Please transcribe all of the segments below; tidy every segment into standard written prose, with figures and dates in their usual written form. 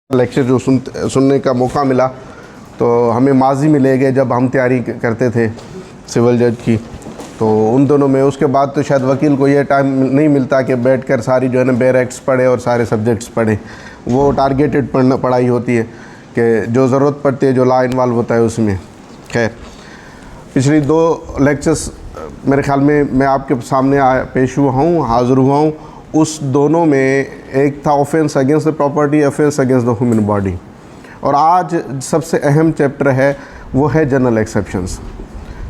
Lecture जो सुनने का मौका मिला, तो हमें माजी में ले गए जब हम तैयारी करते थे सिविल जज की। तो उन दोनों में उसके बाद तो शायद वकील को ये टाइम नहीं मिलता कि बैठकर सारी जो है ना बेयर एक्ट्स पढ़े और सारे सब्जेक्ट्स पढ़े। वो टारगेटेड पढ़ाई होती है कि जो ज़रूरत पड़ती है, जो लॉ इन्वॉल्व होता है उसमें। खैर, पिछली 2 लेक्चर्स मेरे ख्याल में मैं आपके सामने पेश हुआ हूँ, हाज़िर हुआ हूँ। उस दोनों में एक था offence against the property, offence against the human body, और आज सबसे अहम चैप्टर है वो है जनरल एक्सेप्शंस।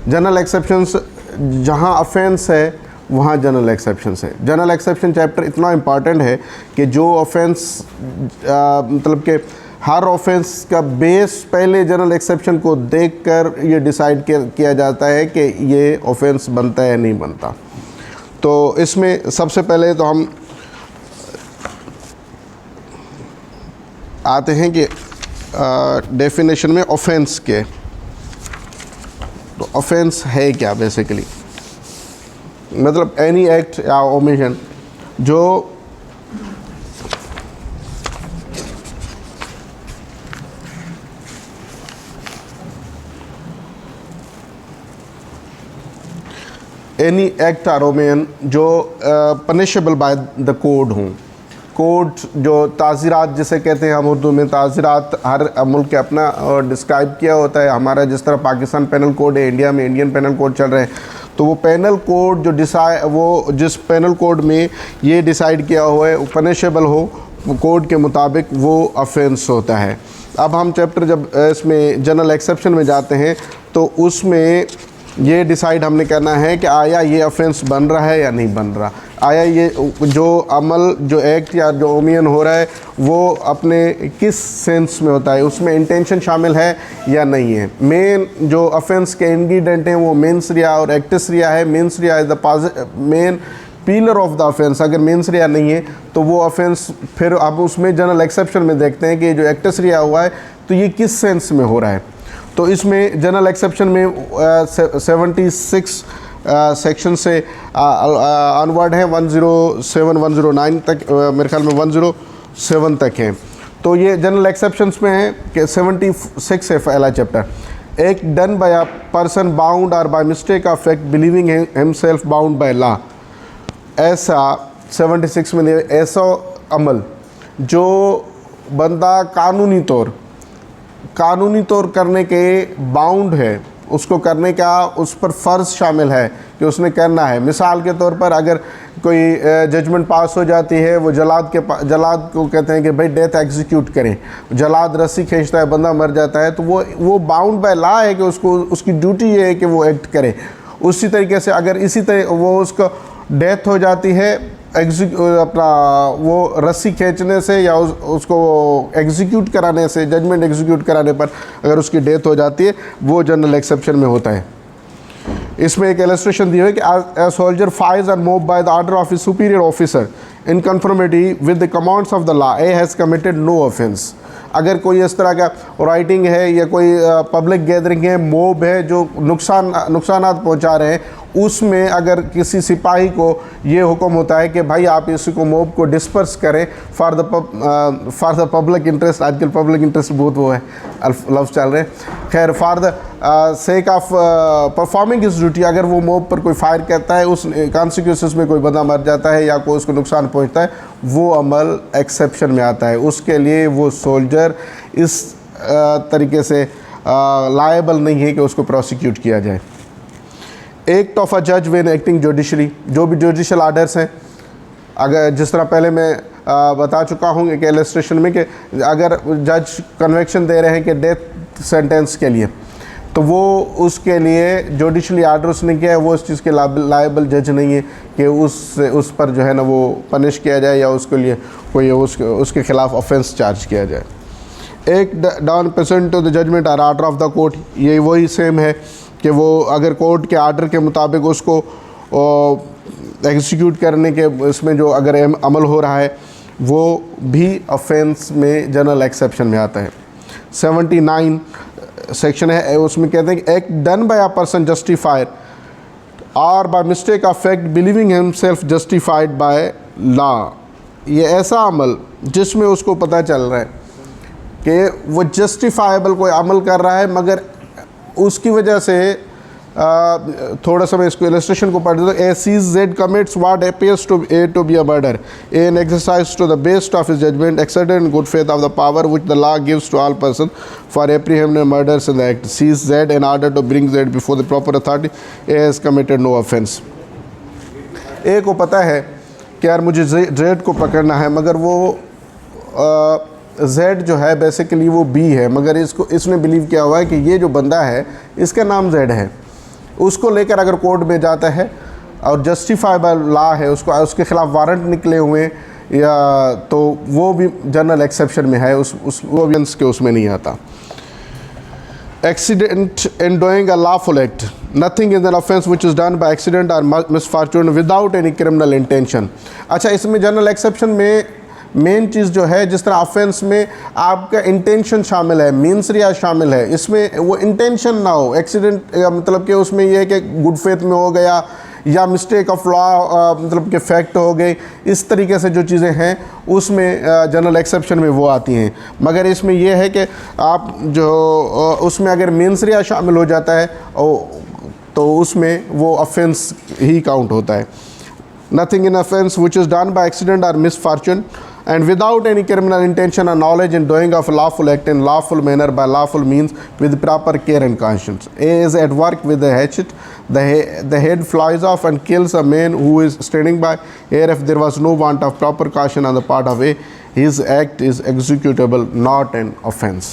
जनरल एक्सेप्शंस, जहाँ ऑफेंस है वहाँ जनरल एक्सेप्शंस है। जनरल एक्सेप्शन चैप्टर इतना इम्पॉर्टेंट है कि जो ऑफेंस मतलब कि हर ऑफेंस का बेस पहले जनरल एक्सेप्शन को देखकर ये डिसाइड किया जाता है कि ये ऑफेंस बनता है या नहीं बनता। तो इसमें सबसे पहले तो हम आते हैं कि डेफिनेशन में ऑफेंस के। तो ऑफेंस है क्या बेसिकली, मतलब एनी एक्ट या ओमिशन जो एनी एक्ट और ओमिशन जो पनिशेबल बाय द कोड हों। कोड जो ताज़ीरात जिसे कहते हैं हम उर्दू में, ताज़ीरात हर मुल्क के अपना डिस्क्राइब किया होता है। हमारा जिस तरह पाकिस्तान पेनल कोड है, इंडिया में इंडियन पेनल कोड चल रहे हैं, तो वो पेनल कोड जो जिस पेनल कोड में ये डिसाइड किया हुआ है पनिशेबल हो कोड के मुताबिक, वो ऑफेंस होता है। अब हम चैप्टर जब इसमें जनरल एक्सेप्शन में जाते हैं तो उसमें ये डिसाइड हमने करना है कि आया ये ऑफेंस बन रहा है या नहीं बन रहा, आया ये जो अमल, जो एक्ट या जो ओमियन हो रहा है वो अपने किस सेंस में होता है, उसमें इंटेंशन शामिल है या नहीं है। मेन जो ऑफेंस के इंग्रेडिएंट हैं वो मेंस रिया और एक्टिस रिया है। Mains Riya is the main pillar of the offence. अगर मेंस रिया नहीं है तो वो ऑफेंस, फिर अब उसमें जनरल एक्सेप्शन में देखते हैं कि जो एक्टिस रिया हुआ है तो ये किस सेंस में हो रहा है। तो इसमें जनरल एक्सेप्शन में 76 सेक्शन से अनवर्ड है, 107 109 तक, मेरे ख्याल में 107 तक है। तो ये जनरल एक्सेप्शंस में है कि 76 है पहला चैप्टर। एक done by a person bound और by mistake of act believing himself bound by law. ऐसा 76 में ऐसा अमल जो बंदा कानूनी तौर करने के बाउंड है, उसको करने का उस पर फ़र्ज़ शामिल है कि उसने करना है। मिसाल के तौर पर अगर कोई जजमेंट पास हो जाती है, वो जलाद को कहते हैं कि भाई डेथ एग्जीक्यूट करें, जलाद रस्सी खींचता है, बंदा मर जाता है, तो वो बाउंड बाय लॉ है कि उसकी ड्यूटी ये है कि वो एक्ट करे। उसी तरीके से अगर इसी तरह वो उसको डेथ हो जाती है अपना वो रस्सी खींचने से या उसको एग्जीक्यूट कराने से, जजमेंट एग्जीक्यूट कराने पर अगर उसकी डेथ हो जाती है, वो जनरल एक्सेप्शन में होता है। इसमें एक इलस्ट्रेशन दी है कि a soldier fires and mobbed by the order of his superior officer in conformity with the commands of the law, A has committed no offense। अगर कोई इस तरह का राइटिंग है या कोई पब्लिक गैदरिंग है, मोब है जो नुकसानात पहुंचा रहे हैं, उसमें अगर किसी सिपाही को ये हुक्म होता है कि भाई आप इसको मोब को डिस्पर्स करें फॉर द पब्लिक इंटरेस्ट, आजकल पब्लिक इंटरेस्ट बहुत वो है, लफ्ज़ चल रहे हैं, खैर for the sake of performing his duty, अगर वो मोब पर कोई फायर करता है, उस कॉन्सिक्वेंसेस में कोई बंदा मर जाता है या कोई उसको नुकसान पहुंचता है, वो अमल एक्सेप्शन में आता है। उसके लिए वो सोल्जर इस तरीके से लायबल नहीं है कि उसको प्रोसिक्यूट किया जाए। एक्ट ऑफ अ जज व्हेन एक्टिंग जुडिशली, जो भी जुडिशल आर्डर्स हैं, अगर जिस तरह पहले मैं बता चुका हूँ कि इलस्ट्रेशन में कि अगर जज कन्विक्शन दे रहे हैं कि डेथ सेंटेंस के लिए, तो वो उसके लिए जुडिशली आर्डर उसने किया है, वो उस चीज़ के लायबल जज नहीं है कि उस पर जो है ना वो पनिश किया जाए या उसके लिए कोई उसके खिलाफ ऑफेंस चार्ज किया जाए। Act done pursuant to the judgment और आर्डर ऑफ द कोर्ट, ये वही सेम है कि वो अगर कोर्ट के आर्डर के मुताबिक उसको एग्जीक्यूट करने के इसमें जो अगर अमल हो रहा है, वो भी ऑफेंस में जनरल एक्सेप्शन में आता है। 79 सेक्शन है, उसमें कहते हैं कि act done by a person justified और by mistake of act believing himself justified by law. ये ऐसा अमल जिसमें उसको पता चल रहा है कि वो जस्टिफाइबल कोई अमल कर रहा है मगर उसकी वजह से थोड़ा सा मैं इसको इलस्ट्रेशन को पढ़ देता हूँ। A seizes Z commits what appears to A to be a murder an exercise to the best of his judgment accepted in good faith of the power which the law gives to all person for apprehend murders in the act seizes Z in order to bring Z before the proper authority A has committed no offence. A को पता है कि यार मुझे Z को पकड़ना है मगर वो जेड जो है बेसिकली वो बी है, मगर इसने बिलीव किया हुआ है कि ये जो बंदा है इसका नाम जेड है। उसको लेकर अगर कोर्ट में जाता है और जस्टिफाइबल लॉ है, उसके खिलाफ वारंट निकले हुए या तो वो भी जनरल एक्सेप्शन में है, वो भी के उसमें नहीं आता। Accident in doing a lawful act nothing is an offence which is done by accident और misfortune without any criminal intention. अच्छा, इसमें जनरल एक्सेप्शन में मेन चीज़ जो है, जिस तरह ऑफेंस में आपका इंटेंशन शामिल है, मीन्स रिया शामिल है, इसमें वो इंटेंशन ना हो। एक्सीडेंट मतलब कि उसमें यह है कि गुड फेथ में हो गया या मिस्टेक ऑफ लॉ मतलब कि फैक्ट हो गई, इस तरीके से जो चीज़ें हैं उसमें जनरल एक्सेप्शन में वो आती हैं। मगर इसमें यह है कि आप जो उसमें अगर मीन्स रिया शामिल हो जाता है तो उसमें वो ऑफेंस ही काउंट होता है। Nothing in offence which is done by accident और misfortune and without any criminal intention or knowledge in doing of lawful act in lawful manner by lawful means with proper care and conscience. A is at work with a hatchet, the head flies off and kills a man who is standing by. Here if there was no want of proper caution on the part of A, his act is executable, not an offense.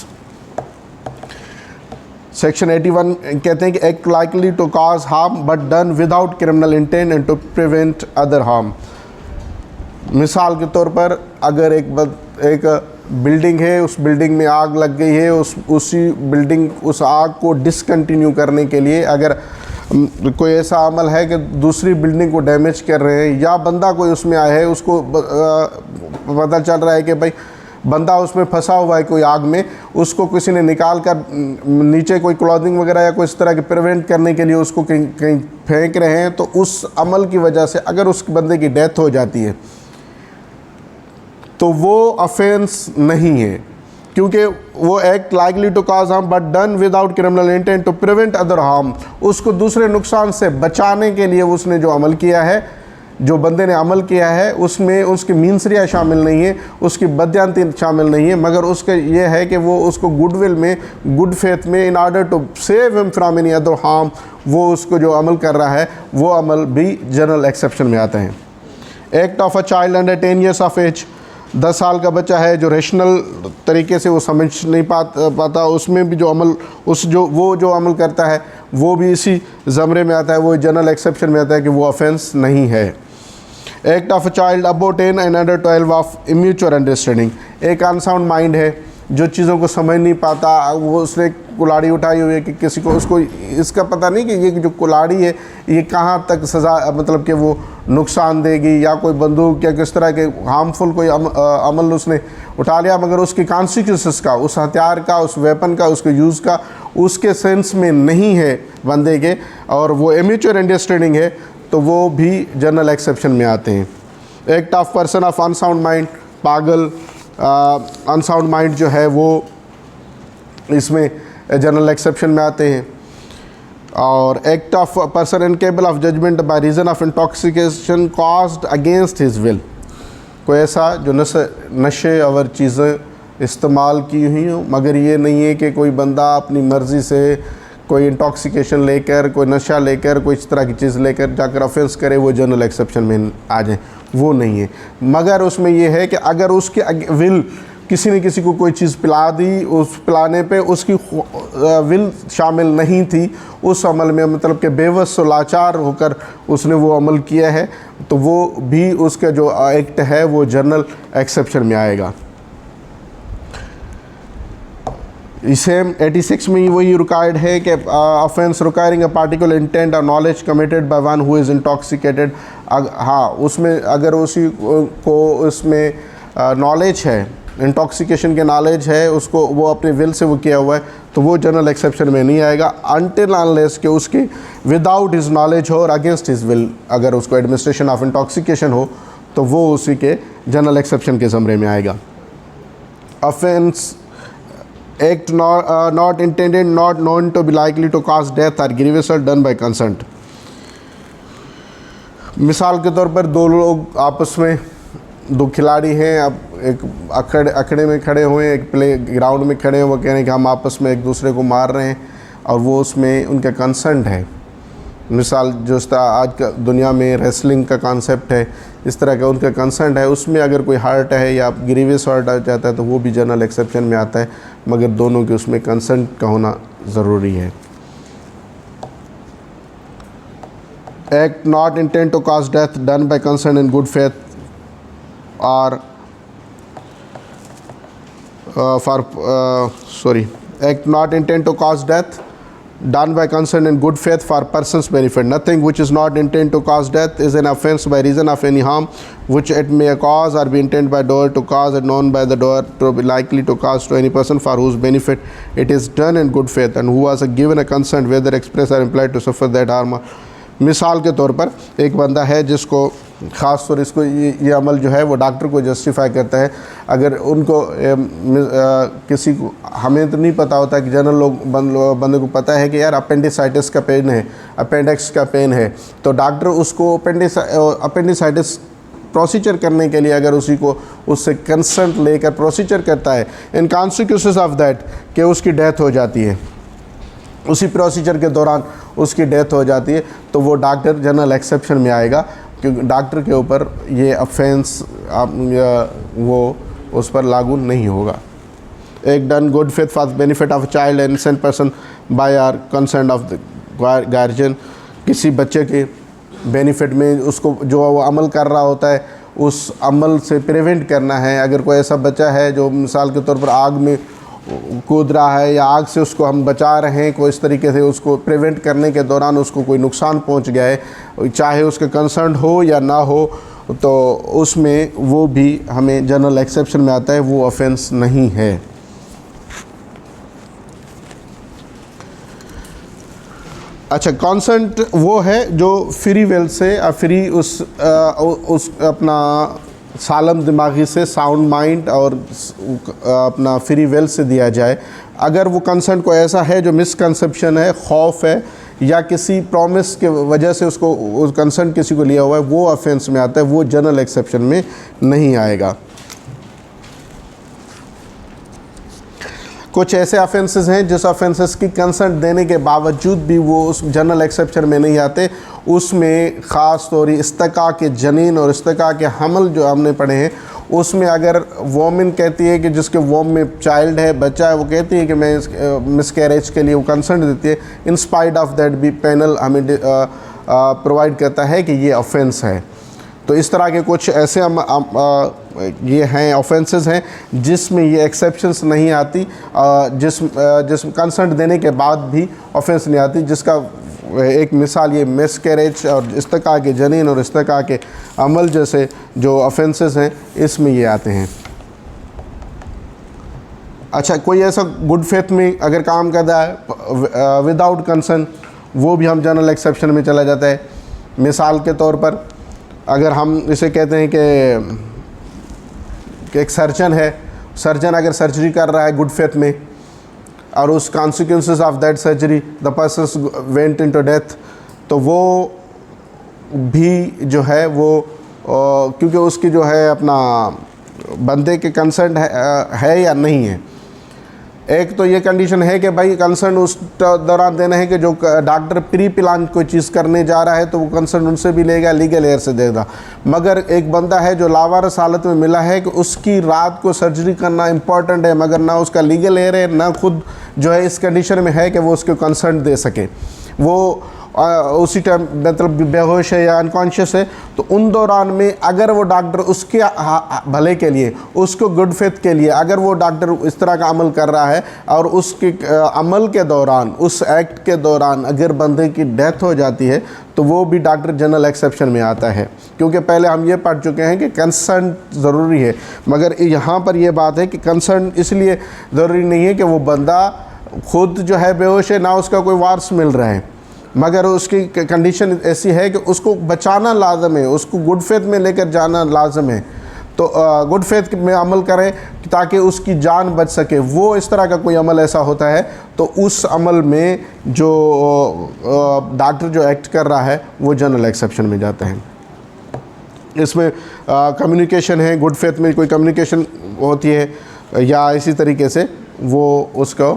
Section 81 कहते हैं कि act likely to cause harm but done without criminal intent and to prevent other harm. मिसाल के तौर पर अगर एक building है, उस बिल्डिंग में आग लग गई है, उस आग को डिसकंटिन्यू करने के लिए अगर कोई ऐसा अमल है कि दूसरी बिल्डिंग को डैमेज कर रहे हैं या बंदा कोई उसमें आया है, उसको पता चल रहा है कि भाई बंदा उसमें फंसा हुआ है कोई आग में, उसको किसी ने निकाल कर नीचे कोई क्लॉथिंग वगैरह या कोई इस तरह के प्रिवेंट करने के लिए उसको कहीं फेंक रहे हैं, तो उस अमल की वजह से अगर उस बंदे की डेथ हो जाती है तो वो ऑफेंस नहीं है, क्योंकि वो act likely to cause harm but done without criminal intent to prevent other harm. उसको दूसरे नुकसान से बचाने के लिए उसने जो अमल किया है, जो बंदे ने अमल किया है, उसमें उसकी मीनसरिया शामिल नहीं है, उसकी बदयांती शामिल नहीं है, मगर उसका ये है कि वो उसको गुडविल में, गुड फेथ में, in order to save him from any other harm, वो उसको जो अमल कर रहा है वो अमल भी जनरल एक्सेप्शन में आता है। Act of a child under 10 years of age, 10 साल का बच्चा है जो रेशनल तरीके से वो समझ नहीं पाता, उसमें भी जो अमल वो जो अमल करता है वो भी इसी ज़मरे में आता है, वो जनरल एक्सेप्शन में आता है कि वो ऑफेंस नहीं है। Act of a child about 10 and under 12 of immature understanding, एक अनसाउंड माइंड है जो चीज़ों को समझ नहीं पाता, वो उसने कुल्हाड़ी उठाई हुई है कि किसी को उसको इसका पता नहीं कि ये जो कुल्हाड़ी है ये कहाँ तक सज़ा मतलब कि वो नुकसान देगी, या कोई बंदूक या किस तरह के हार्मफुल कोई अमल उसने उठा लिया, मगर उसकी कॉन्सिक्वेंसेस का, उस हथियार का, उस वेपन का, उसके यूज़ का उसके सेंस में नहीं है बंदे के, और वो इम्यूचुअल अंडरस्टैंडिंग है, तो वो भी जनरल एक्सेप्शन में आते हैं। Act of person of unsound mind, पागल अनसाउंड माइंड जो है वो इसमें जनरल एक्सेप्शन में आते हैं। और act of person incapable of judgment by reason of intoxication caused against his will, कोई ऐसा जो नशे और चीज़ें इस्तेमाल की हुई हो, मगर ये नहीं है कि कोई बंदा अपनी मर्ज़ी से कोई इंटॉक्सिकेशन लेकर, कोई नशा लेकर, कोई इस तरह की चीज़ लेकर जाकर ऑफेंस करे, वो जनरल एक्सेप्शन में आ जाए, वो नहीं है। मगर उसमें यह है कि अगर उसके विल, किसी ने किसी को कोई चीज़ पिला दी, उस पिलाने पे उसकी विल शामिल नहीं थी उस अमल में, मतलब कि बेवस लाचार होकर उसने वो अमल किया है, तो वो भी उसका जो एक्ट है वो जनरल एक्सेप्शन में आएगा। सेम 86 में वही रिक्वायर्ड है कि offence requiring a particular intent और knowledge committed by one who is intoxicated, हाँ उसमें अगर उसी को उसमें नॉलेज है, इंटॉक्सिकेशन के नॉलेज है, उसको वो अपने विल से वो किया हुआ है, तो वो जनरल एक्सेप्शन में नहीं आएगा अनटिल अनलेस कि उसकी विदाउट हिज नॉलेज हो और अगेंस्ट हिज विल अगर उसको एडमिनिस्ट्रेशन ऑफ इंटॉक्सिकेशन हो, तो वो उसी के जनरल एक्सेप्शन के ज़मरे में आएगा। Offence act not intended, not known to be likely to cause death are grievous or done by consent. मिसाल के तौर पर दो लोग आपस में, दो खिलाड़ी हैं, अब एक अखड़े में खड़े हुए हैं, एक प्ले ग्राउंड में खड़े हैं, वो कह रहे हैं कि हम आपस में एक दूसरे को मार रहे हैं और वो उसमें उनका कंसेंट है। मिसाल जो आज का दुनिया में रेसलिंग का कॉन्सेप्ट है, इस तरह का उनका कंसेंट है, उसमें अगर कोई हर्ट है या ग्रीवियस हर्ट आ जाता है तो वो भी जनरल एक्सेप्शन में आता है, मगर दोनों के उसमें कंसेंट का होना ज़रूरी है। Act not intended to cause death done by consent in good faith और act not intend to cause death done by consent in good faith for person's benefit. Nothing which is not intended to cause death is an offense by reason of any harm which it may cause or be intended by doer to cause and known by the doer to be likely to cause to any person for whose benefit it is done in good faith and who has given a consent whether express or implied to suffer that harm. मिसाल के तौर पर एक बंदा है जिसको ख़ास तौर इसको ये अमल जो है वो डॉक्टर को जस्टिफाई करता है। अगर उनको किसी को, हमें तो नहीं पता होता कि जनरल लोग बंदे को पता है कि यार अपेंडिसाइटिस का पेन है, अपेंडिक्स का पेन है, तो डॉक्टर उसको अपेंडिसाइटिस प्रोसीजर करने के लिए अगर उसी को उससे कंसेंट लेकर प्रोसीजर करता है, इन कॉन्सिक्वेंसेस ऑफ दैट कि उसकी डेथ हो जाती है, उसी प्रोसीजर के दौरान उसकी डेथ हो जाती है, तो वो डॉक्टर जनरल एक्सेप्शन में आएगा क्योंकि डॉक्टर के ऊपर ये ऑफेंस वो उस पर लागू नहीं होगा। Act done good faith for benefit of child innocent person by or consent of the guardian, किसी बच्चे के बेनिफिट में उसको जो वो अमल कर रहा होता है उस अमल से प्रिवेंट करना है। अगर कोई ऐसा बच्चा है जो मिसाल के तौर पर आग में कूद रहा है या आग से उसको हम बचा रहे हैं, कोई इस तरीके से उसको प्रिवेंट करने के दौरान उसको कोई नुकसान पहुंच गया है, चाहे उसका कंसर्न हो या ना हो, तो उसमें वो भी हमें जनरल एक्सेप्शन में आता है, वो ऑफेंस नहीं है। अच्छा, कंसेंट वो है जो फ्री विल से फ्री उस अपना सालम दिमागी से, साउंड माइंड और अपना फ्री विल से दिया जाए। अगर वो कंसेंट को ऐसा है जो मिसकंसेप्शन है, खौफ है या किसी प्रॉमिस के वजह से उसको उस कंसेंट किसी को लिया हुआ है, वो ऑफेंस में आता है, वो जनरल एक्सेप्शन में नहीं आएगा। कुछ ऐसे ऑफेंसेस हैं जिस ऑफेंसेस की कंसेंट देने के बावजूद भी वो उस जनरल एक्सेप्शन में नहीं आते। उसमें ख़ास तौर इस्तिका के जनीन और इस्तिका के हमल जो हमने पढ़े हैं, उसमें अगर वोमेन कहती है कि जिसके वोम में चाइल्ड है, बच्चा है, वो कहती है कि मैं मिसकैरेज के लिए वो कंसेंट देती है, इन स्पाइट ऑफ दैट भी पैनल हमें प्रोवाइड करता है कि ये ऑफेंस है। तो इस तरह के कुछ ऐसे ये हैं ऑफेंसेस हैं जिसमें ये एक्सेप्शंस नहीं आती, जिस कंसेंट देने के बाद भी ऑफेंस नहीं आती। जिसका एक मिसाल ये मिसकैरेज और इस्तिका के जनीन और इस्तिका के अमल जैसे जो ऑफेंसेस हैं, इसमें ये आते हैं। अच्छा, कोई ऐसा गुड फेथ में अगर काम कर रहा है विदाउट कंसेंट, वो भी हम जनरल एक्सेप्शन में चला जाता है। मिसाल के तौर पर अगर हम इसे कहते हैं कि एक सर्जन है, सर्जन अगर सर्जरी कर रहा है गुड फेथ में और उस consequences of that surgery the person went into death, तो वो भी जो है वो क्योंकि उसकी जो है अपना बंदे के कंसर्न है या नहीं है। एक तो ये कंडीशन है कि भाई कंसर्न उस दौरान देना है कि जो डॉक्टर प्री प्लान कोई चीज़ करने जा रहा है तो वो कंसर्न उनसे भी लेगा, लीगल एयर से देगा। मगर एक बंदा है जो लावारिस हालत में मिला है कि उसकी रात को सर्जरी करना इम्पॉर्टेंट है, मगर ना उसका लीगल एयर है, ना खुद जो है इस कंडीशन में है कि वो उसको कंसर्न दे सके, वो उसी टाइम मतलब बेहोश है या अनकॉन्शियस है, तो उन दौरान में अगर वो डॉक्टर उसके भले के लिए, उसको गुड फेथ के लिए अगर वो डॉक्टर इस तरह का अमल कर रहा है और उसके अमल के दौरान, उस एक्ट के दौरान अगर बंदे की डेथ हो जाती है, तो वो भी डॉक्टर जनरल एक्सेप्शन में आता है। क्योंकि पहले हम ये पढ़ चुके हैं कि कंसर्न ज़रूरी है, मगर यहाँ पर यह बात है कि कंसर्न इसलिए ज़रूरी नहीं है कि वो बंदा खुद जो है बेहोश है, ना उसका कोई वारस मिल रहा है, मगर उसकी कंडीशन ऐसी है कि उसको बचाना लाजम है, उसको गुड फेथ में लेकर जाना लाजम है। तो गुड फेथ में अमल करें ताकि उसकी जान बच सके। वो इस तरह का कोई अमल ऐसा होता है तो उस अमल में जो डॉक्टर जो एक्ट कर रहा है वो जनरल एक्सेप्शन में जाता है। इसमें कम्युनिकेशन है, गुड फेथ में कोई कम्युनिकेशन होती है या इसी तरीके से वो उसको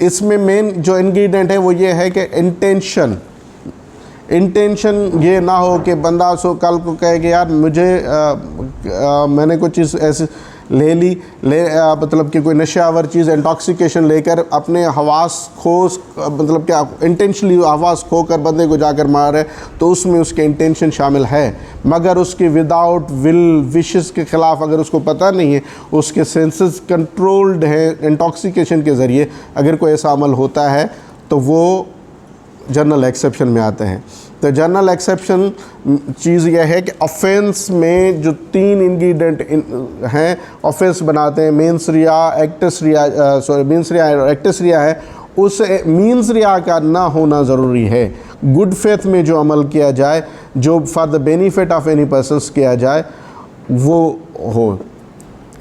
इसमें मेन जो इंग्रेडिएंट है वो ये है कि इंटेंशन ये ना हो कि बंदा सो कल को कहे कि यार मुझे मैंने कुछ चीज़ ऐसी मतलब कि कोई नशावर चीज़ इंटॉक्सिकेशन लेकर अपने हवास खो, मतलब क्या इंटेंशनली हवास खो कर बंदे को जाकर मारे, तो उसमें उसके इंटेंशन शामिल है। मगर उसके विदाउट विल विशेस के ख़िलाफ़ अगर उसको पता नहीं है, उसके सेंसेस कंट्रोल्ड हैं इंटॉक्सिकेशन के ज़रिए, अगर कोई ऐसा अमल होता है तो वो जनरल एक्सेप्शन में आते हैं। तो जनरल एक्सेप्शन चीज़ यह है कि ऑफेंस में जो 3 इंग्रेडिएंट हैं ऑफेंस बनाते हैं, मीन्स रिया, एक्टस रिया, मीन्स रिया और एक्टस रिया है, उस मीन्स रिया का ना होना ज़रूरी है। गुड फेथ में जो अमल किया जाए, जो for the benefit of any persons किया जाए, वो हो।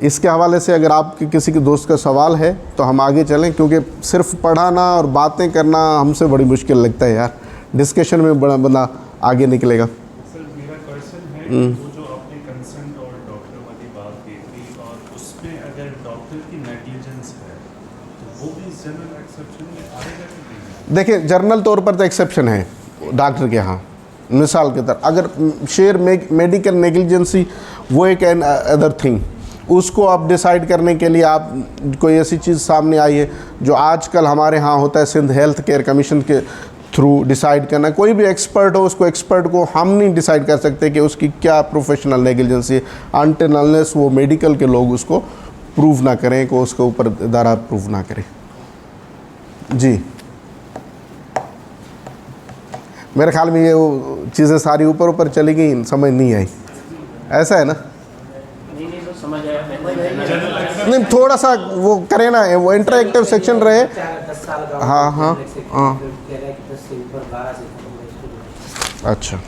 इसके हवाले से अगर आपके किसी के दोस्त का सवाल है तो हम आगे चलें, क्योंकि सिर्फ पढ़ाना और बातें करना हमसे बड़ी मुश्किल लगता है यार, डिस्कशन में बड़ा बंदा आगे निकलेगा। सर मेरा क्वेश्चन है वो जो आपने कंसेंट और डॉक्टर वाली बात की थी, और उसमें अगर डॉक्टर की नेग्लिजेंस है तो वो भी जनरल एक्सेप्शन में आएगा कि नहीं? देखिए, जनरल तौर पर तो एक्सेप्शन है डॉक्टर के यहाँ। मिसाल के तरह अगर शेयर मेडिकल नेग्लिजेंसी वो एक एन अदर थिंग, उसको आप डिसाइड करने के लिए आप कोई ऐसी चीज़ सामने आई है जो आजकल हमारे यहाँ होता है, सिंध हेल्थ केयर कमीशन के थ्रू डिसाइड करना। कोई भी एक्सपर्ट हो, उसको एक्सपर्ट को हम नहीं डिसाइड कर सकते कि उसकी क्या प्रोफेशनल नेग्लिजेंसी है, अनटिल अनलेस वो मेडिकल के लोग उसको प्रूव ना करें, को उसके ऊपर इदारा प्रूव ना करें। जी, मेरे ख्याल में ये वो चीज़ें सारी ऊपर ऊपर चली गई, समझ नहीं आई, ऐसा है ना? नहीं, थोड़ा सा वो करें ना, वो इंटरेक्टिव सेक्शन रहे। हाँ हाँ हाँ, अच्छा।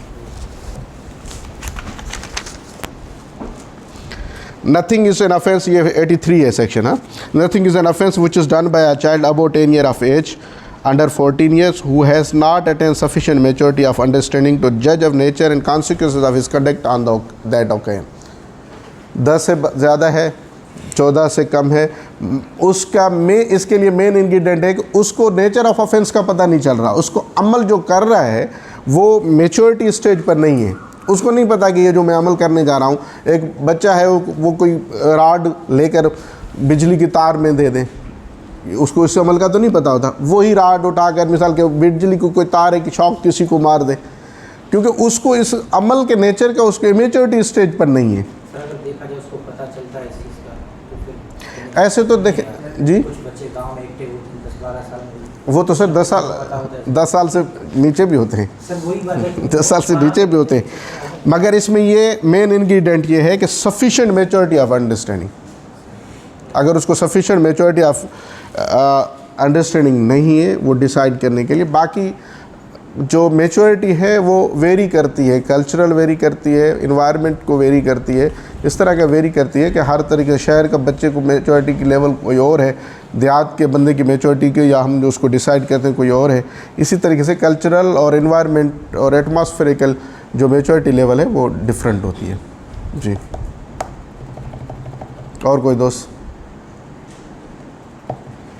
नथिंग इज एन ऑफेंस, ये 83 है सेक्शन। हाँ, nothing is an offence which is done by a child about 10 years of age under 14 years who has not attained sufficient maturity of understanding to judge of nature and consequences of his conduct on that occasion। 10 से ज़्यादा है, 14 से कम है, उसका इसके लिए main ingredient है कि उसको नेचर ऑफ ऑफेंस का पता नहीं चल रहा, उसको अमल जो कर रहा है वो मेच्योरिटी स्टेज पर नहीं है, उसको नहीं पता कि ये जो मैं अमल करने जा रहा हूँ, एक बच्चा है वो कोई राड लेकर बिजली की तार में दे दें, उसको इस अमल का तो नहीं पता होता। वही राड उठाकर मिसाल के बिजली को कोई तार है कि शॉक किसी को मार दे, क्योंकि उसको इस अमल के नेचर का उसके मेच्योरिटी स्टेज पर नहीं है। देखा जाए उसको पता चलता है इस चीज़ का, तो फिर ऐसे तो देखें जी, कुछ बच्चे गांव में एक्टिव होते हैं 10-12 साल में, वो तो सर 10 साल से नीचे भी होते हैं, सर वही बात है 10 साल से नीचे भी होते हैं। मगर इसमें ये मेन इंग्रेडिएंट ये है कि सफिशिएंट मेच्योरिटी ऑफ अंडरस्टैंडिंग। अगर उसको सफिशिएंट मेच्योरिटी ऑफ अंडरस्टैंडिंग नहीं है वो डिसाइड करने के लिए, बाकी जो मेच्योरिटी है वो वेरी करती है, कल्चरल वेरी करती है, इन्वायरमेंट को वेरी करती है, इस तरह का वेरी करती है कि हर तरीके शहर का बच्चे को मेच्योरिटी की लेवल कोई और है, देहात के बंदे की मेच्योरिटी की या हम जो उसको डिसाइड करते हैं कोई और है। इसी तरीके से कल्चरल और इन्वायरमेंट और एटमॉस्फेरिकल जो मेच्योरिटी लेवल है वो डिफरेंट होती है। जी, और कोई दोस्त?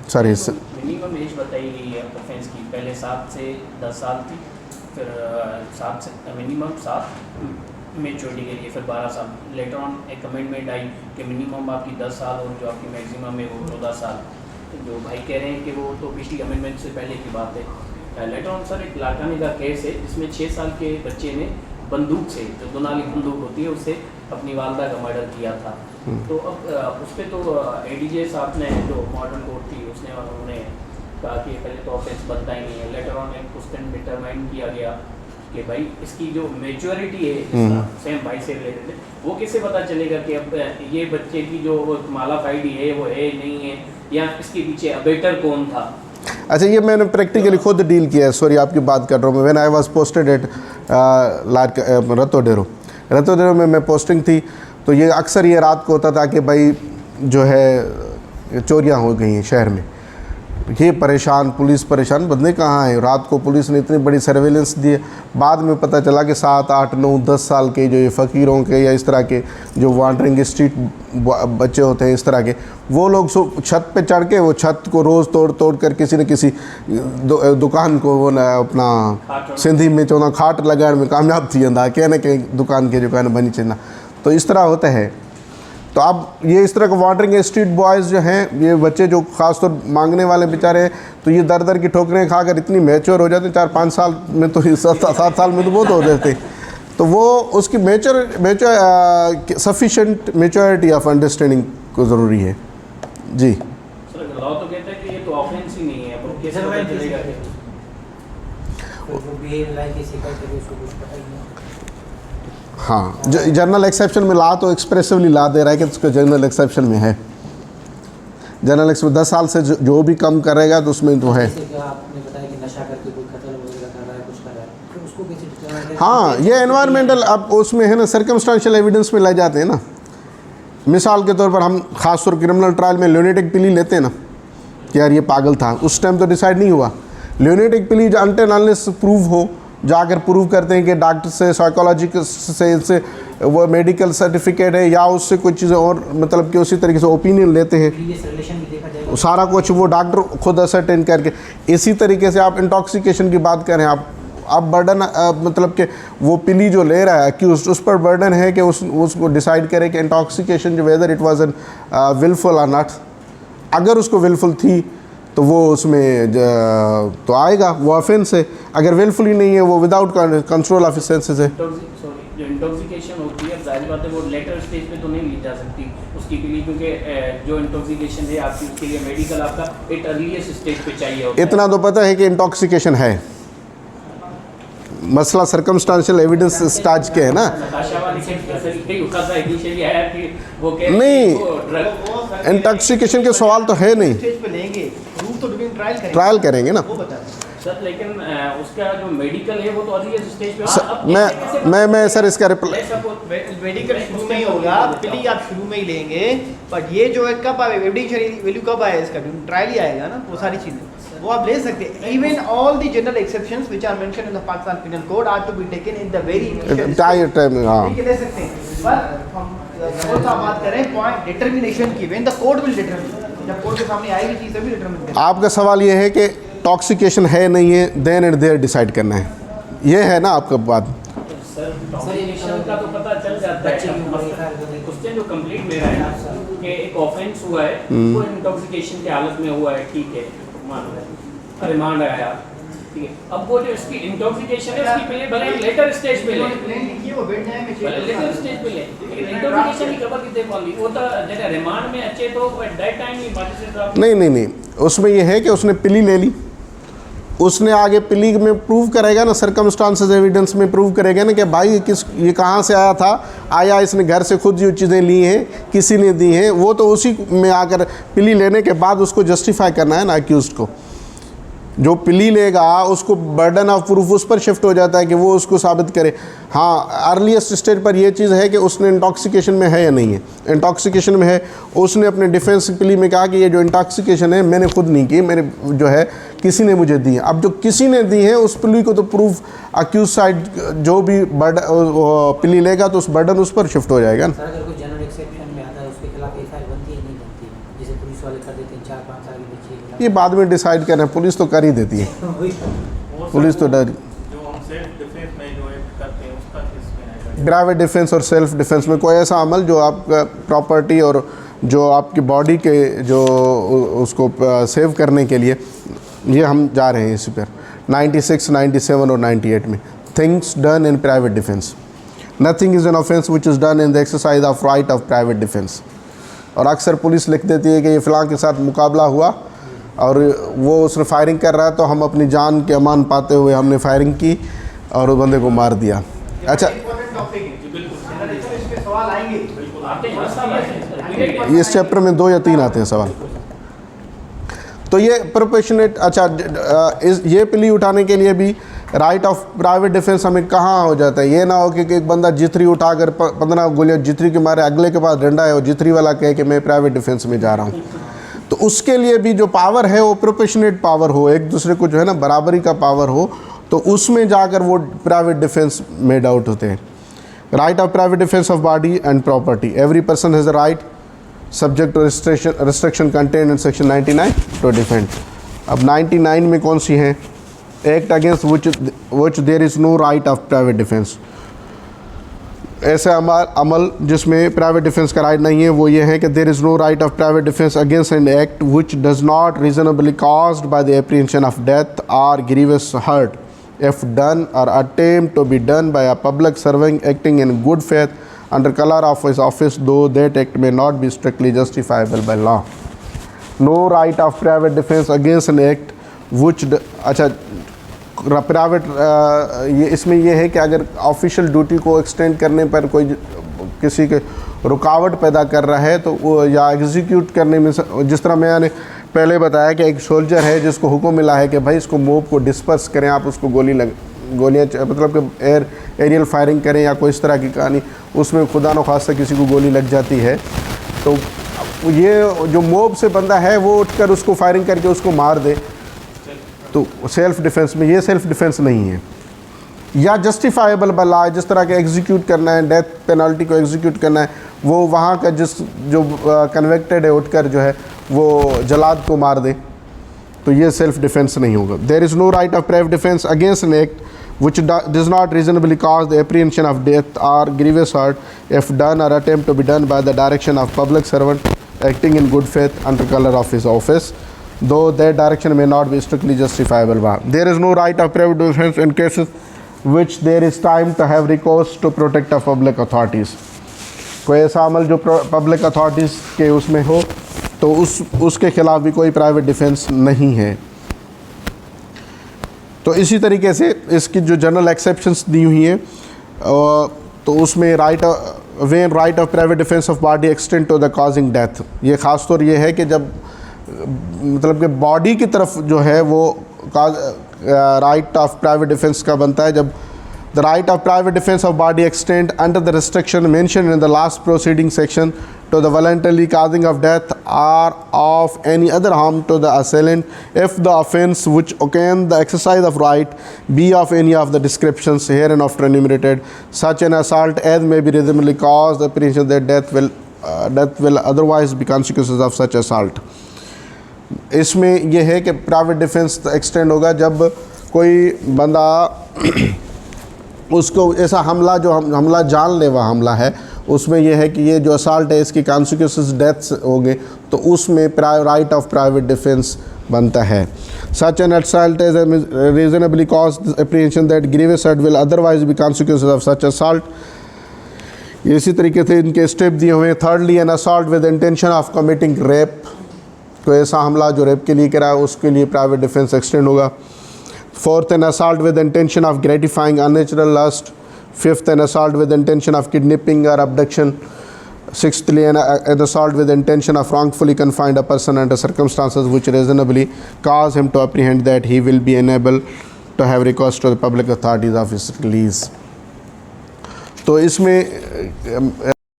सॉरी, मिनिमम एज बताई गई है ऑफेंस की, पहले 7 से 10 साल थी, फिर 7 से मिनिमम 7 मेच्योरिटी के लिए, फिर 12 साल। लेटर ऑन एक अमेंडमेंट आई कि मिनिमम आपकी 10 साल और जो आपकी मैक्सिमम है वो 14 साल। तो जो भाई कह रहे हैं कि वो तो पिछली अमेंडमेंट से पहले की बात है। लेटर ऑन सर एक लाड़काने का केस है जिसमें 6 साल के बच्चे ने बंदूक से, जो दोनाली बंदूक होती है, उससे अपनी वालदा का मर्डर किया था। तो अब उस पर तो एडीजे साहब ने, जो मॉडर्न कोर्ट थी, उन्होंने कहा कि पहले तो ऑफेंस बनता ही नहीं है। लेटर ऑन एक क्वेश्चन डिटरमाइन किया गया कि भाई इसकी जो मेच्योरिटी है, सेम भाई से रिलेटेड है, वो कैसे पता चलेगा कि अब ये बच्चे की जो मालाफाइड है वो है नहीं है, या इसके पीछे अबेटर कौन था। अच्छा, ये मैंने प्रैक्टिकली खुद डील किया है। सॉरी, आपकी बात कर रहा हूँ मैं। When I was posted at Ratodero में मैं पोस्टिंग थी, तो ये अक्सर ये रात को होता था कि भाई जो है चोरियां हो गई हैं शहर में, ये परेशान, पुलिस परेशान, बंदे कहाँ हैं। रात को पुलिस ने इतनी बड़ी सर्वेलेंस दी है, बाद में पता चला कि 7, 8, 9, 10 साल के जो ये फ़कीरों के या इस तरह के जो वांडरिंग स्ट्रीट बच्चे होते हैं इस तरह के, वो लोग छत पे चढ़ के वो छत को रोज़ तोड़ कर किसी न किसी दुकान को वो ना अपना सिंधी में चौना खाट लगाने में कामयाब थी अंदा कहीं न कहीं दुकान के जो बनी चलना। तो इस तरह होता है। तो अब ये इस तरह का वांडरिंग स्ट्रीट बॉयज़ जो हैं, ये बच्चे जो ख़ासतौर मांगने वाले बेचारे हैं, तो ये दर की ठोकरें खाकर इतनी मैच्योर हो जाते हैं, 4-5 साल में तो 7 साल में तो बहुत हो जाते। तो वो उसकी सफिशेंट मैच्योरिटी ऑफ अंडरस्टैंडिंग को ज़रूरी है। जी सर लॉ तो कहता है कि ये तो ऑफेंस ही नहीं है, अब कैसे पता चलेगा कि जो बिहेव लाइक ऐसे करते हैं उसको कुछ पता ही नहीं। हाँ, जनरल एक्सेप्शन में ला तो एक्सप्रेसिवली ला दे रहा है कि उसको जनरल एक्सेप्शन में है। जनरल एक्सेप्शन 10 साल से जो भी कम करेगा तो उसमें तो है। जैसे कि आपने बताया कि नशा करके कोई कत्ल वगैरह कर रहा है, कुछ कर रहा है, तो उसको कैसे हाँ, ये एनवायरमेंटल अब उसमें है ना, सर्कमस्टांशियल एविडेंस में ले जाते हैं ना। मिसाल के तौर पर हम खास तौर क्रिमिनल ट्रायल में ल्यूनेटिक पिली लेते हैं ना कि यार ये पागल था, उस टाइम तो डिसाइड नहीं हुआ। ल्यूनेटिक पिली अनटिल अनलेस प्रूव हो, जाकर प्रूव करते हैं कि डॉक्टर से, साइकोलॉजिस्ट से, इससे वो मेडिकल सर्टिफिकेट है या उससे कुछ चीज़ें और, मतलब कि उसी तरीके से ओपिनियन लेते हैं, रिलेशन भी देखा जाएगा, सारा कुछ वो डॉक्टर खुद असरटेन करके। इसी तरीके से आप इंटॉक्सिकेशन की बात करें, आप बर्डन मतलब कि वो पिली जो ले रहा है अक्यूज्ड, उस पर बर्डन है कि उसको डिसाइड करे कि इंटॉक्सिकेशन जो whether it was an wilful और नॉट। अगर उसको विलफुल थी तो वो उसमें तो आएगा, वो ऑफेंस है। अगर विलफुली नहीं है, वो विदाउट कंट्रोल ऑफ सेंसेस है। जो इंटॉक्सिकेशन होती है, जाहिर बात है वो लेटर स्टेज पे तो नहीं ली जा सकती उसकी के लिए, क्योंकि जो इंटॉक्सिकेशन है आपकी उसके लिए मेडिकल आपका एक अर्लीस्ट स्टेज पे चाहिए होता है। इतना तो पता है कि इंटॉक्सिकेशन है, मसला सर्कमस्टांशियल एविडेंस स्टार्च के है ना। नहीं, इंटॉक्सिकेशन के सवाल तो है नहीं, ट्रायल करेंगे ना सर, लेकिन उसका जो मेडिकल है वो तो अर्लीस्ट स्टेज पे। मैं सर इसका रिप्लाई, मेडिकल शुरू में ही होगा, पिली आप शुरू में ही लेंगे, बट ये जो है कब आए, एविडेंशियल वैल्यू कब आया इसका, ट्रायल ही आएगा ना, वो सारी चीजें वो आप ले सकते हैं। Even all the general exceptions which are mentioned in the Pakistan penal code are to be taken in the very time. हाँ, ले सकते हैं, पर हम कौन सा बात कर रहे हैं पॉइंट डिटरमिनेशन की, when the court will determine, जब कोर्ट के सामने आएगी चीज तभी डिटरमिन करेंगे। आपका सवाल ये है कि टॉक्सिकेशन है नहीं है, देन एंड देयर डिसाइड करना है, ये है ना आपका बात। सर टॉक्सिकेशन का तो पता चल जाता है, क्वेश्चन जो कंप्लीट मेरा है ना कि एक ऑफेंस हुआ है, वो इंटॉक्सिकेशन की हालत में हुआ है, ठीक है, मान रहे रिमांड आया, ठीक है। अब वो जो इसकी इंटॉक्सिकेशन है उसकी पहले भले लेटर स्टेज पे ले, वो बैठ जाए भले लेटर स्टेज पे ले, लेकिन इंटॉक्सिकेशन की खबर कितने वाली वो तो जगह रिमांड में अच्छे तो at that time he magistrate नहीं, उसमें ये है कि उसने पिली ले ली, उसने आगे पिली में प्रूव करेगा ना, सर्कमस्टांसेस एविडेंस में प्रूव करेगा ना कि भाई ये कहाँ से आया था, आया इसने घर से खुद जो चीज़ें ली हैं, किसी ने दी हैं, वो तो उसी में आकर पिली लेने के बाद उसको जस्टिफाई करना है ना अक्यूज्ड को। जो पिली लेगा उसको बर्डन ऑफ प्रूफ उस पर शिफ्ट हो जाता है कि वो उसको साबित करे। हाँ, अर्लीस्ट स्टेज पर ये चीज़ है कि उसने इंटॉक्सिकेशन में है या नहीं है। इंटॉक्सिकेशन में है, उसने अपने डिफेंस पिली में कहा कि ये जो इंटॉक्सिकेशन है मैंने खुद नहीं की, मेरे जो है किसी ने मुझे दी है। अब जो किसी ने दी है उस पिली को तो प्रूफ अक्यूज साइड जो भी पिली लेगा तो उस बर्डन उस पर शिफ्ट हो जाएगा ना। सर अगर कोई जनरल एक्सेप्शन में आता है उसके खिलाफ एफआईआर बनती है नहीं बनती है, जैसे पुलिस वाले कर देते हैं 4-5 साल के बच्चे, ये बाद में डिसाइड करना है, पुलिस तो कर ही देती है, पुलिस तो डर। जो हम सेल्फ डिफेंस में जो एक्ट करते हैं उसका किस में है? प्राइवेट डिफेंस और सेल्फ डिफेंस में कोई ऐसा अमल जो आपका प्रॉपर्टी और जो आपकी बॉडी के जो उसको सेव करने के लिए, ये हम जा रहे हैं इसी पर 96, 97 और 98 में। Things done in private defence, nothing is an offence which is done in the exercise of right of private defence. और अक्सर पुलिस लिख देती है कि ये फ़लाँ के साथ मुकाबला हुआ और वो उसने फायरिंग कर रहा है तो हम अपनी जान के अमान पाते हुए हमने फायरिंग की और उस बंदे को मार दिया। अच्छा, सवाल आएंगे, इस चैप्टर में 2 या 3 आते हैं सवाल। तो ये प्रोपोर्शनेट, अच्छा ये पिली उठाने के लिए भी राइट ऑफ प्राइवेट डिफेंस हमें कहाँ हो जाता है, ये ना हो कि एक बंदा जिथरी उठाकर 15 गोलियां जिथरी के मारे अगले के पास डंडा है और जिथरी वाला कहे कि मैं प्राइवेट डिफेंस में जा रहा हूँ। तो उसके लिए भी जो पावर है वो प्रोपोर्शनेट पावर हो, एक दूसरे को जो है ना बराबरी का पावर हो, तो उसमें जाकर वो प्राइवेट डिफेंस मेड आउट होते हैं। Right of private defence of body and property, every person has the right subject to restriction contain in section 99 to defend. अब 99 में कौन सी है, act against which there is no right of private defence. ऐसे अमल जिसमें private defence का right नहीं है वो ये है कि there is no right of private defence against an act which does not reasonably caused by the apprehension of death और grievous hurt if done or attempt to be done by a public servant acting in good faith under color of his office, though that act may not be strictly justifiable by law. No right of private defense against an act which अच्छा private ये इसमें ये है कि अगर official duty को extend करने पर कोई किसी के रुकावट पैदा कर रहा है तो वो या एग्जीक्यूट करने में, जिस तरह मैंने पहले बताया कि एक सोल्जर है जिसको हुक्म मिला है कि भाई इसको मोब को डिस्पर्स करें, आप उसको गोलियाँ मतलब कि एरियल फायरिंग करें या कोई इस तरह की कहानी, उसमें खुदा न खास्ता किसी को गोली लग जाती है तो ये जो मोब से बंदा है वो उठकर उसको फायरिंग करके उसको मार दे, तो सेल्फ डिफेंस में ये सेल्फ डिफेंस नहीं है। या जस्टिफाइबल बाय लॉ, जिस तरह के एग्जीक्यूट करना है, डेथ पेनल्टी को एग्जीक्यूट करना है, वो वहाँ का जो कन्विक्टेड है उठकर जो है वो जलाद को मार दे, तो ये सेल्फ डिफेंस नहीं होगा। There is no right of private defence against an act which does not reasonably cause the apprehension of death or grievous hurt if done or attempt to be done by the direction of public servant acting in good faith under color of his office, though that direction may not be strictly justifiable by. There is no right of private defense in cases which there is time to have recourse to protect of public authorities. कोई ऐसा अमल जो public authorities के उसमें हो तो उसके खिलाफ भी कोई प्राइवेट डिफेंस नहीं है। तो इसी तरीके से इसकी जो जनरल एक्सेप्शंस दी हुई हैं तो उसमें right of private defence of body extend to the causing death, ये ख़ास तौर ये है कि जब मतलब कि बॉडी की तरफ जो है वो राइट ऑफ प्राइवेट डिफेंस का बनता है जब the right of private defence of body extend under the restriction mention in the last proceeding section to the voluntarily causing of death or of any other harm to the assailant if the offence which occasioned the exercise of right be of any of the descriptions hereinafter enumerated. Such an assault as may be reasonably caused the apprehension that death will otherwise be consequences of such assault. इसमें यह है कि private defence extend होगा जब कोई बंदा उसको ऐसा हमला जो हमला जानलेवा हमला है उसमें यह है कि ये जो असाल्ट है इसकी कॉन्सिक्वेंसेस डेथ्स होंगे तो उसमें राइट ऑफ प्राइवेट डिफेंस बनता है। Such an assault is reasonably caused apprehension that grievous hurt will otherwise be consequences of such assault. इसी तरीके से इनके स्टेप दिए हुए हैं। Thirdly N assault with intention of committing rape, कोई ऐसा हमला जो रेप के लिए करा है उसके लिए प्राइवेट डिफेंस एक्सटेंड होगा। Fourth an assault with intention of gratifying unnatural lust. Fifth, an assault with intention of kidnapping or abduction. Sixthly, an assault with intention of wrongfully confined a person under circumstances which reasonably cause him to apprehend that he will be unable to have recourse to the public authorities of his release. तो इसमें